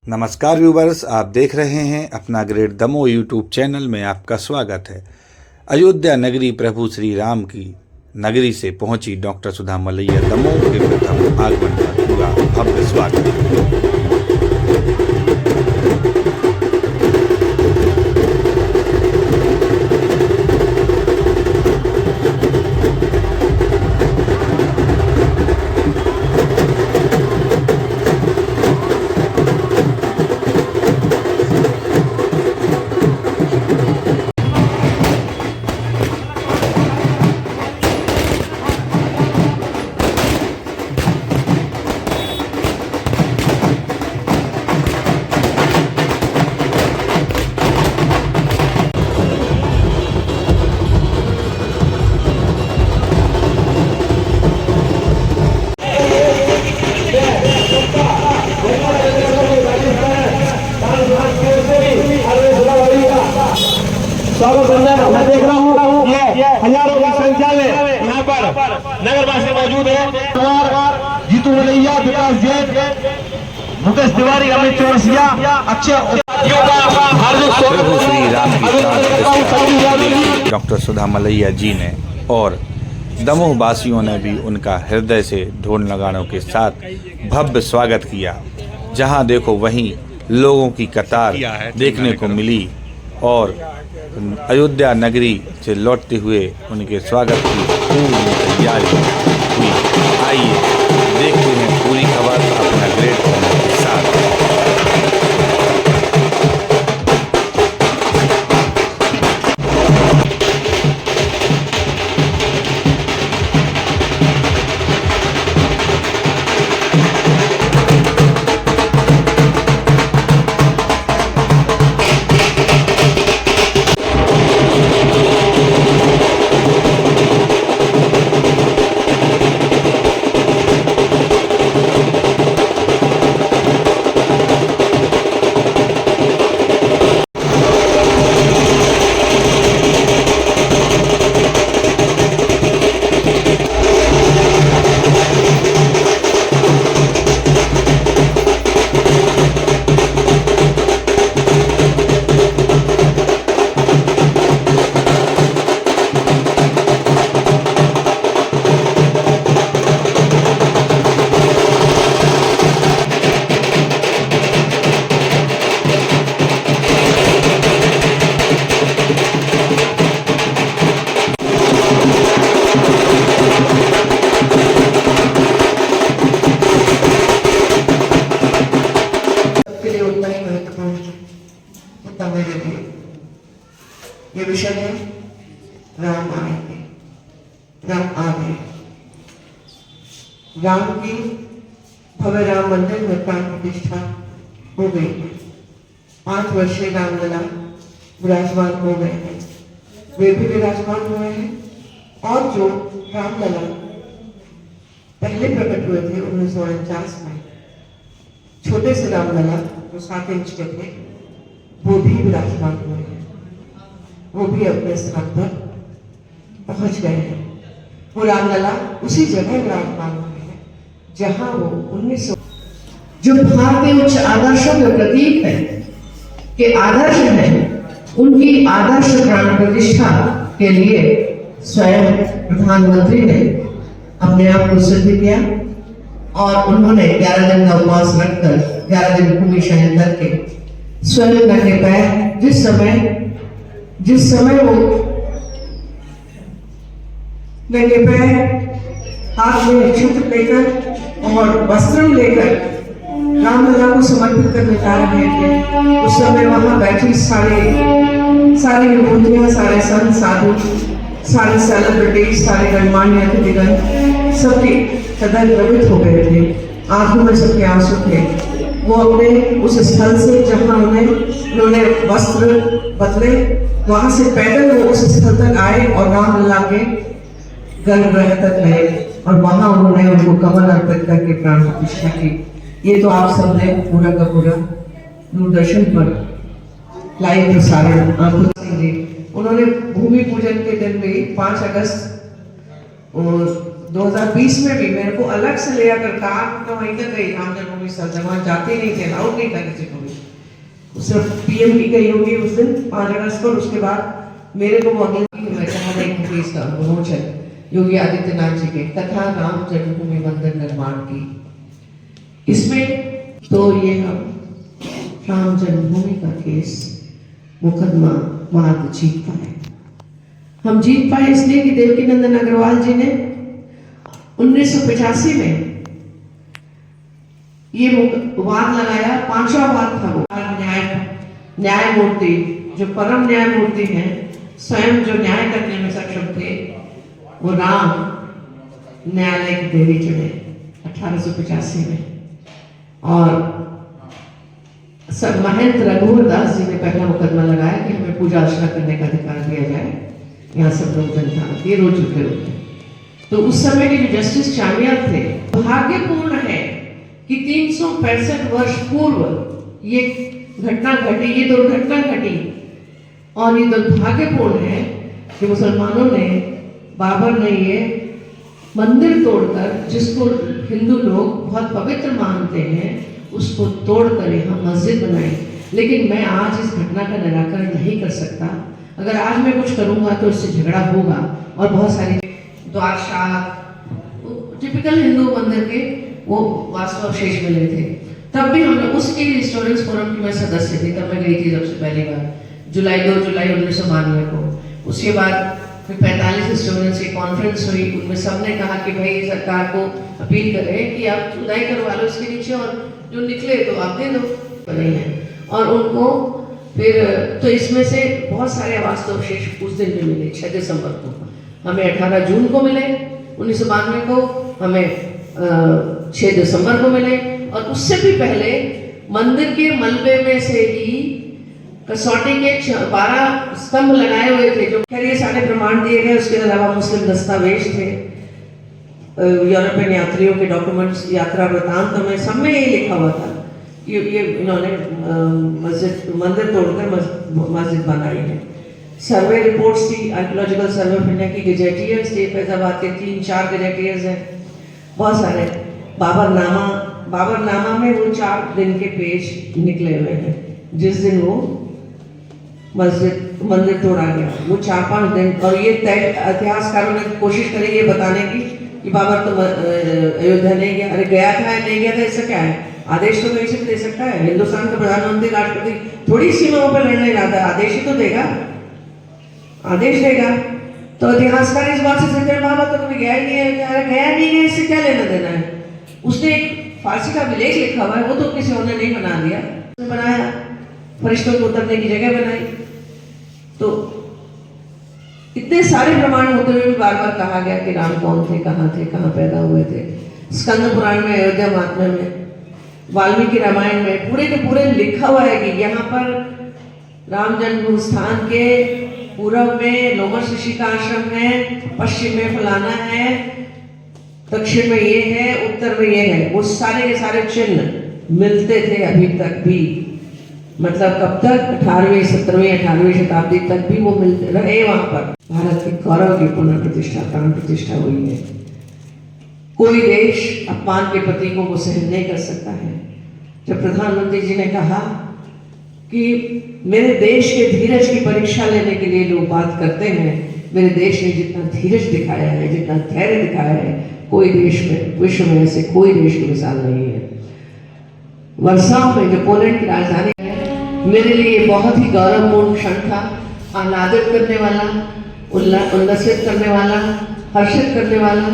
नमस्कार व्यूवर्स, आप देख रहे हैं अपना ग्रेट दमोह यूट्यूब चैनल में आपका स्वागत है। अयोध्या नगरी प्रभु श्री राम की नगरी से पहुंची डॉक्टर सुधा मलैया दमोह के प्रथम आगमन का पूरा भव्य स्वागत। मैं देख रहा हूँ ये हजारों की संख्या में यहाँ पर नगरवासी मौजूद है। जीतू मलैया, विकास जैन, मुकेश तिवारी, अमित चौरसिया, अक्षय प्रभु श्री राम की डॉक्टर सुधा मलैया जी ने और दमोह वासियों ने भी उनका हृदय से ढोल नगाड़ों के साथ भव्य स्वागत किया। जहां देखो वहीं लोगों की कतार देखने को मिली और अयोध्या नगरी से लौटते हुए उनके स्वागत की पूरी तैयारी हुई। आइए देखते हैं पूरी खबर अपना ग्रेट दमोह के साथ। ये विषय है राम आएंगे, राम आ गए। राम की भव्य राम मंदिर में प्राण प्रतिष्ठा हो गई है। 5 वर्षीय रामलला विराजमान हो गए हैं, वे भी विराजमान हुए हैं। और जो रामलला पहले प्रकट हुए थे 1949 में, छोटे से रामलला जो 7 इंच के थे, वो भी विराजमान हुए हैं। वो भी अपने स्थान पर पहुंच गए हैं। वो रामलला उसी जगह विराजमान हुए हैं जहां वो 1900 जो भारतीय उच्च आदर्शों के प्रतीक है, के आदर्श है, उनकी आदर्श प्राण प्रतिष्ठा के लिए स्वयं प्रधानमंत्री ने अपने आप को सिद्ध किया और उन्होंने 11 दिन का उपवास रखकर 11 दिन भूमि शयन करके स्वयं नंगे पैर जिस समय वो नंगे पैर हाथ में छत्र लेकर और वस्त्र लेकर रामलला को समर्पित करने जा रहे थे, उस समय वहां बैठी सारी विभूतियां, सारे संत साधु, सारे सेलिब्रिटी, सारे गणमान्य अतिथिगण सबके हृदय द्रवित हो गए थे। आंखों में सबके आंसू थे। वो अपने उस स्थल से जहां उन्होंने वस्त्र बदले, वहां से पैदल वो उस स्थल तक आए और रामलला के गर्भगृह तक गए और वहां उन्होंने उनको कमल अर्पित करके प्राण प्रतिष्ठा की। ये तो आप सबने पूरा का पूरा दूरदर्शन पर लाइव प्रसारण आंखों से। उन्होंने भूमि पूजन के दिन भी 5 अगस्त और 2020 में भी मेरे को अलग से ले आकर कहा तो वहीं तक गई राम जन्मभूमि स्थल, वहाँ जाते नहीं थे, अलाउड नहीं था किसी को भी। सिर्फ पीएम की गई होगी उस दिन 5 अगस्त को, उसके बाद मेरे को मौके मैं चाह रही हूँ कि इसका विमोचन योगी आदित्यनाथ जी के तथा राम जन्मभूमि मंदिर निर्माण की। इसमें तो ये हम राम जन्मभूमि का केस मुकदमा वाद जीत पाए। हम जीत पाए इसलिए कि देवकीनंदन अग्रवाल जी ने 1985 में ये वाद लगाया, 5वां वाद था वो। न्यायमूर्ति जो परम न्यायमूर्ति हैं, स्वयं जो न्याय करने में सक्षम थे, वो राम न्यायालय की देवी चुने 1885 में। और सब महंत रघुवर दास जी ने पहला मुकदमा लगाया कि हमें पूजा अर्चना करने का अधिकार दिया जाए, यहाँ सब लोग जनता ये रोज जुटे होते हैं। तो उस समय के जो जस्टिस चामियार थे, भाग्यपूर्ण है कि 365 वर्ष पूर्व ये घटना घटी, ये दुर्घटना घटी। और ये दुर्भाग्यपूर्ण है कि मुसलमानों ने, बाबर ने ये मंदिर तोड़कर, जिसको हिंदू लोग बहुत पवित्र मानते हैं, उसको तोड़कर यहाँ मस्जिद बनाई। लेकिन मैं आज इस घटना का निराकरण नहीं कर सकता। अगर आज मैं कुछ करूँगा तो इससे झगड़ा होगा और बहुत सारी द्वारशाह टिपिकल हिंदू मंदिर के वो वास्तुअवशेष मिले थे। तब भी हम लोग उसके हिस्टोरियंस फोरम की मैं सदस्य थी, तब मैं गई थी सबसे पहली बार 2 जुलाई 1992 को। उसके बाद फिर 45 हिस्टोरियंस की कॉन्फ्रेंस हुई, उनमें सबने कहा कि भाई सरकार को अपील करें कि आप खुदाई करवा लो इसके नीचे और जो निकले तो आप दे दो, नहीं है। और उनको फिर तो इसमें से बहुत सारे वास्तुअवशेष उस दिन भी मिले, 6 दिसंबर को। हमें 18 जून को मिले 1992 को, हमें 6 दिसंबर को मिले। और उससे भी पहले मंदिर के मलबे में से ही कसौटी के 12 स्तंभ लगाए हुए थे, जो खैर ये सारे प्रमाण दिए गए। उसके अलावा मुस्लिम दस्तावेज थे, यूरोपियन यात्रियों के डॉक्यूमेंट्स, यात्रा वृतांत में, सब में ये लिखा हुआ था। ये इन्होंने मंदिर तोड़कर मस्जिद बनाई है। सर्वे रिपोर्ट्स थी, आर्कियोलॉजिकल सर्वे ऑफ इंडिया की गजेटियर्स थे, फैजाबाद के 3-4 गजेटियर्स हैं, बहुत सारे। बाबरनामा में वो 4 दिन के पेज निकले हुए हैं, जिस दिन वो मंदिर तोड़ा गया, वो 4-5 दिन। और ये इतिहासकारों ने कोशिश करी ये बताने की कि बाबर तो अयोध्या नहीं गया। अरे गया था या नहीं गया था, इससे क्या है? आदेश तो कहीं से भी दे सकता है। हिंदुस्तान का प्रधानमंत्री, राष्ट्रपति थोड़ी सीमाओं पर लड़ने जाता है, आदेश ही तो देगा, आदेश देगा। तो इतिहासकार इस बात से कहते हैं बाबा तो कभी गया ही नहीं है, गया नहीं है, इससे क्या लेना देना है? उसने एक फारसी का विलेख लिखा हुआ है, वो तो किसी और ने नहीं बना दिया, उसने बनाया, फरिश्तों को उतरने की जगह बनाई। तो इतने सारे प्रमाण होते हुए भी बार बार कहा गया कि राम कौन थे, कहाँ पैदा हुए थे। स्कंद पुराण में, अयोध्या महात्म्य में, वाल्मीकि रामायण में पूरे के पूरे लिखा हुआ है कि यहाँ पर राम जन्म स्थान के पूर्व में लोमश ऋषि का आश्रम है, पश्चिम में फलाना है, दक्षिण में ये है, उत्तर में ये है। वो सारे के सारे चिन्ह मिलते थे अभी तक भी, मतलब कब तक? 18वीं 18वीं शताब्दी तक भी वो मिलते रहे। वहां पर भारत के गौरव की पुनर्प्रतिष्ठा, प्राण प्रतिष्ठा हुई है। कोई देश अपमान के प्रतीकों को सहन नहीं कर सकता है। जब प्रधानमंत्री जी ने कहा कि मेरे देश के धीरज की परीक्षा लेने के लिए लोग बात करते हैं, मेरे देश ने जितना धीरज दिखाया है, जितना धैर्य दिखाया है, कोई देश में, विश्व में ऐसे कोई देश की मिसाल नहीं है। वर्साव में, जो पोलैंड की राजधानी है, मेरे लिए बहुत ही गौरवपूर्ण क्षण था, आह्लादित करने वाला, उल्लसित करने वाला, हर्षित करने वाला।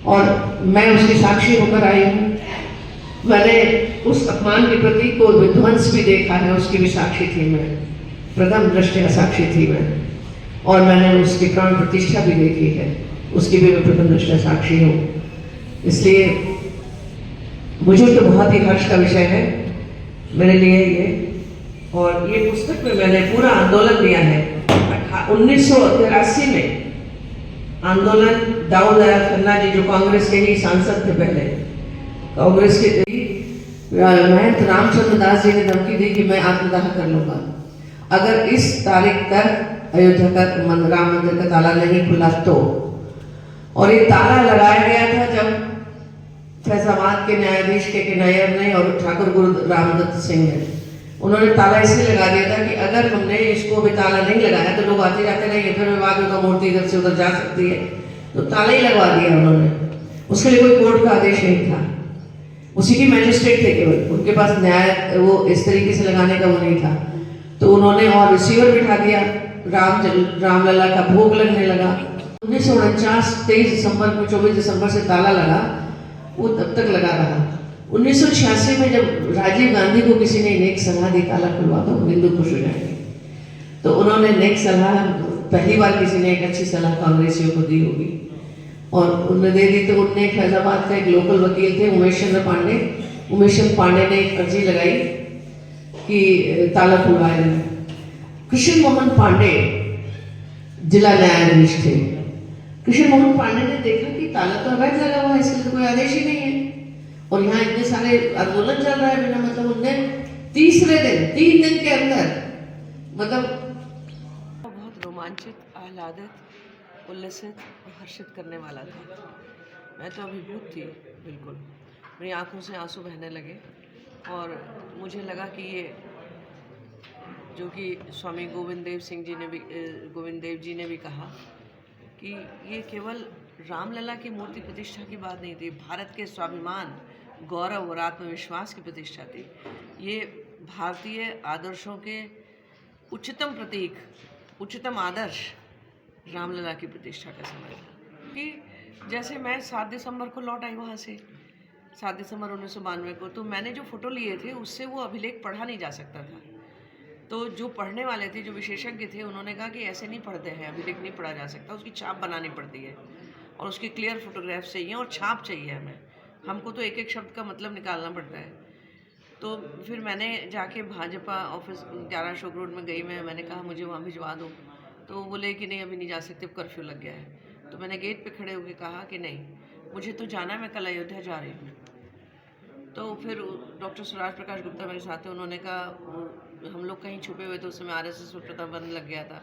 और मैं उसकी साक्षी होकर आई हूँ। मैंने उस अपमान के प्रतीक को विध्वंस भी देखा है, उसकी भी साक्षी थी मैं, प्रथम दृष्टया साक्षी थी मैं। और मैंने उसकी प्राण प्रतिष्ठा भी देखी है, उसकी भी मैं प्रथम दृष्टया साक्षी हूँ। इसलिए मुझे तो बहुत ही हर्ष का विषय है मेरे लिए ये। और ये पुस्तक में मैंने पूरा आंदोलन लिया है। 1983 में आंदोलन, दाऊद दयाल खन्ना जी जो कांग्रेस के ही सांसद थे पहले, कांग्रेस के महंत रामचंद्र दास जी ने धमकी दी कि मैं आत्मदाह कर लूंगा अगर इस तारीख तक अयोध्या का राम मंदिर का ताला नहीं खुला। तो और ये ताला लगाया गया था जब फैजाबाद के न्यायाधीश के नायर ने और ठाकुर गुरु रामदत्त सिंह ने, उन्होंने ताला इसलिए लगा दिया था कि अगर हमने इसको भी ताला नहीं लगाया तो लोग आते जाते रहेंगे, फिर बाद में तो मूर्ति इधर से उधर जा सकती है, तो ताला ही लगवा दिया उन्होंने। उसके लिए कोई कोर्ट का आदेश नहीं था, उसी की मैजिस्ट्रेट थे केवल, उनके पास न्याय वो इस तरीके से लगाने का वो नहीं था। तो उन्होंने और रिसीवर बिठा दिया, रामलला का भोग लगने लगा। 1949 23 दिसंबर को 24 दिसंबर से ताला लगा, वो तब तक लगा रहा। 1986 में जब राजीव गांधी को किसी ने नेक सलाह दी ताला खुलवा दो, हिंदू खुश हो जाएंगे, तो उन्होंने नेक सलाह, पहली बार किसी ने एक अच्छी सलाह कांग्रेसियों को दी होगी और उन्होंने दे दी। तो उनने फैजाबाद का एक लोकल वकील थे उमेश चंद्र पांडे ने एक अर्जी लगाई कि ताला खुलवाया जाए। कृष्ण मोहन पांडे जिला न्यायाधीश थे। कृष्ण मोहन पांडे ने देखा कि ताला तो अवैध लगा हुआ है, इसके तो कोई आदेश ही नहीं है और यहाँ इतने सारे आंदोलन चल रहा है बिना मतलब। उनने तीसरे दिन 3 दिन के अंदर मतलब बहुत रोमांचित, आह्लादित, उल्लसित और हर्षित करने वाला था। मैं तो अभिभूत थी बिल्कुल, मेरी आंखों से आंसू बहने लगे और मुझे लगा कि ये जो कि स्वामी गोविंद देव जी ने भी कहा कि ये केवल रामलला की मूर्ति प्रतिष्ठा की बात नहीं थी, भारत के स्वाभिमान, गौरव और आत्मविश्वास की प्रतिष्ठा थी। ये भारतीय आदर्शों के उच्चतम प्रतीक, उच्चतम आदर्श रामलला की प्रतिष्ठा का समय था। कि जैसे मैं 7 दिसंबर को लौट आई वहाँ से, 7 दिसंबर 1992 को, तो मैंने जो फ़ोटो लिए थे उससे वो अभिलेख पढ़ा नहीं जा सकता था। तो जो पढ़ने वाले थे, जो विशेषज्ञ थे, उन्होंने कहा कि ऐसे नहीं पढ़ते हैं, अभिलेख नहीं पढ़ा जा सकता, उसकी छाप बनानी पड़ती है और उसकी क्लियर फोटोग्राफ चाहिए और छाप चाहिए हमें, हमको तो एक एक शब्द का मतलब निकालना पड़ता है। तो फिर मैंने जाके भाजपा ऑफिस 11 अशोक रोड में गई, मैंने कहा मुझे वहाँ भिजवा दो, तो वो बोले कि नहीं अभी नहीं जा सकते, कर्फ्यू लग गया है। तो मैंने गेट पे खड़े होकर कहा कि नहीं, मुझे तो जाना है, मैं कल अयोध्या जा रही हूँ। तो फिर डॉक्टर सुराज प्रकाश गुप्ता मेरे साथ थे, उन्होंने कहा हम लोग कहीं छुपे हुए थे, उस समय RSS में प्रतिबंध लग गया था।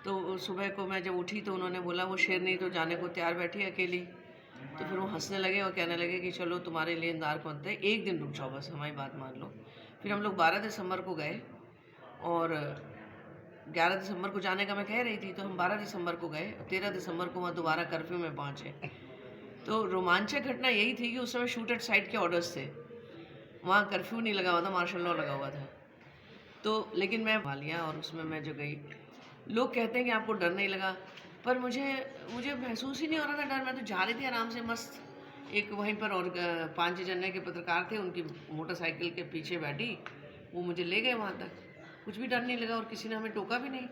तो सुबह को मैं जब उठी तो उन्होंने बोला वो शेरनी तो जाने को तैयार बैठी अकेली। तो फिर वो हंसने लगे और कहने लगे कि चलो तुम्हारे लिए इंतजार करते हैं, एक दिन रुक जाओ बस, हमारी बात मान लो। फिर हम लोग 12 दिसंबर को गए और 11 दिसंबर को जाने का मैं कह रही थी, तो हम 12 दिसंबर को गए, 13 दिसंबर को वहाँ दोबारा कर्फ्यू में पहुँचे। तो रोमांचक घटना यही थी कि उस समय शूट एट साइट के ऑर्डर्स थे, वहाँ कर्फ्यू नहीं लगा हुआ था, मार्शल लॉ लगा हुआ था। तो लेकिन मैं भा लिया और उसमें मैं जो गई, लोग कहते हैं कि आपको डर नहीं लगा, पर मुझे महसूस ही नहीं हो रहा था डर। मैं तो जा रही थी आराम से मस्त, एक वहीं पर और 5 जने के पत्रकार थे, उनकी मोटरसाइकिल के पीछे बैठी, वो मुझे ले गए वहाँ तक, कुछ भी डर नहीं लगा और किसी ने हमें टोका भी नहीं।